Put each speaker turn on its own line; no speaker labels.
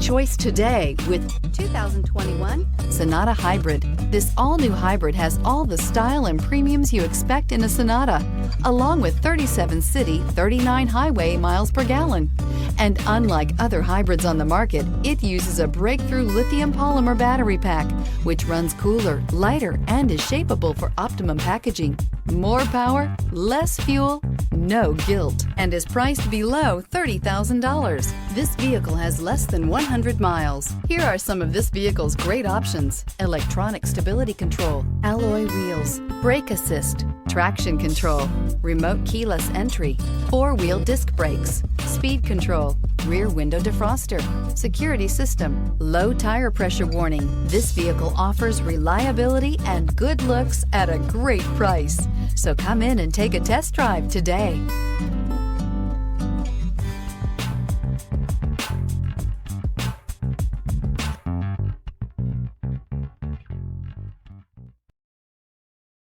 choice today with 2021 Sonata Hybrid. This all-new hybrid has all the style and premiums you expect in a Sonata, along with 37 city, 39 highway miles per gallon. And unlike other hybrids on the market, it uses a breakthrough lithium polymer battery pack, which runs cooler, lighter, and is shapeable for optimum packaging. More power, less fuel, no guilt, and is priced below $30,000. This vehicle has less than 100 miles. Here are some of this vehicle's great options: electronic stability control, alloy wheels, brake assist, traction control, remote keyless entry, four-wheel disc brakes, speed control, rear window defroster, security system, low tire pressure warning. This vehicle offers reliability and good looks at a great price. So come in and take a test drive today.